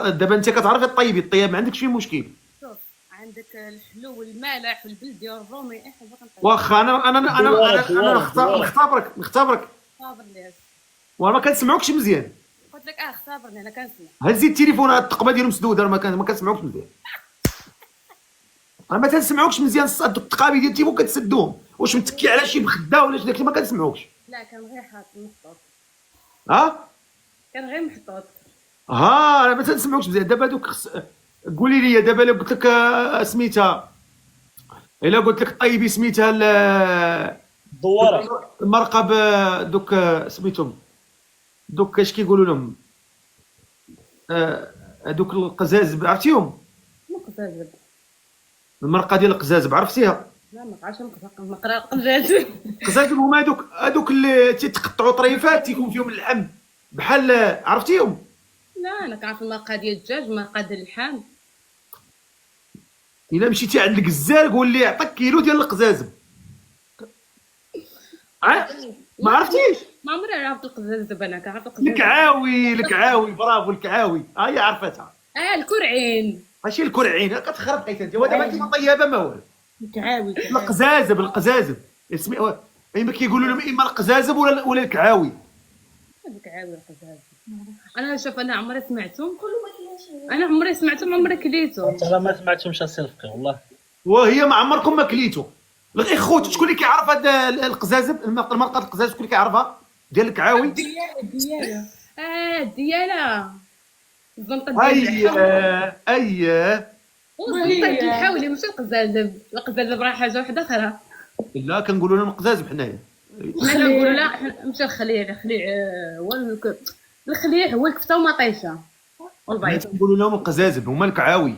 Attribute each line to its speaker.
Speaker 1: دابا انت كتعرفي طيبي الطياب، ما عندكش فيه مشكل.
Speaker 2: شوف، عندك الحلو والمالح والبلدي والرومي، اي حاجه كنطيب.
Speaker 1: واخا
Speaker 3: دوارة
Speaker 1: انا
Speaker 3: دوارة دوارة.
Speaker 1: نختبرك.
Speaker 2: صابر لي.
Speaker 1: وانا ما كنسمعوكش مزيان.
Speaker 2: قلت لك اختبرني انا كنسمع.
Speaker 1: هزي التليفون، هاد التقبه ديالو مسدوده، ما كنسمعوكش مزيان. انا ما تنسمعوكش مزيان، الصاد التقابي ديال التليفون كتسدوهم، واش متكي على شي بخده ولا شي داكشي، ما كنسمعوكش.
Speaker 2: لا كان غير حاط محطوط.
Speaker 1: ها
Speaker 2: كان غير محطوط.
Speaker 1: انا ما تنسمعوكش مزيان. دابا دوك قولي لي دابا، الا قلت لك سميتها، الا قلت لك طيبي سميتها
Speaker 3: دوارة.
Speaker 1: المرقه دوك سميتهم، دوك اش كيقولوا لهم، هذوك القزازب عرفتيهم؟
Speaker 2: مو قزازب.
Speaker 1: المرقه ديال القزازب عرفتيها؟
Speaker 2: لا ما عرفتش نقرا القزازب.
Speaker 1: القزازب هما هذوك اللي تيتقطعوا طريفات تيكون فيهم اللحم بحال، عرفتيهم؟
Speaker 2: لا انا كنعرف المرقه ديال الدجاج، المرقه ديال اللحم.
Speaker 1: الا مشيتي عند الكزار قول لي يعطيك كيلو ديال القزازب. ما عرفتيش؟
Speaker 2: ما عمري عرفت القزازب، انا كنعرف القزازب.
Speaker 1: الكعاوي برافو، الكعاوي هي عرفتها.
Speaker 2: الكرعين.
Speaker 1: ماشي الكرعين، كتخرب حيت انت ودابا انت ما طيابه ما والو.
Speaker 2: الكعاوي.
Speaker 1: القزازب اسمي، اما كيقولوا لهم اما القزازب ولا الكعاوي.
Speaker 2: الكعاوي القزازب. انا شوف، انا عمري سمعتهم، انا عمري سمعتهم، عمري كليتهم.
Speaker 3: انا ما سمعتهمش السي الفقي والله.
Speaker 1: وهي ما عمركم ما كليتو. الاخوت شكون اللي كيعرف هذا القزازب، مرقه القزازب، شكون اللي كيعرفها ديال الكعاوي؟
Speaker 2: الدياله. الدياله. الزنطه ديال اللحم. والزنطه ديال الحاولي ماشي القزازب. القزازب راه حاجه وحده اخرى.
Speaker 1: لا كنقولوا لهم القزازب حنايا.
Speaker 2: حنا كنقولوا لا، ماشي الخليع هو الخليع هو الكفته ومطيشه والبيض.
Speaker 1: كنقولوا لهم القزازب، هما الكعاوي.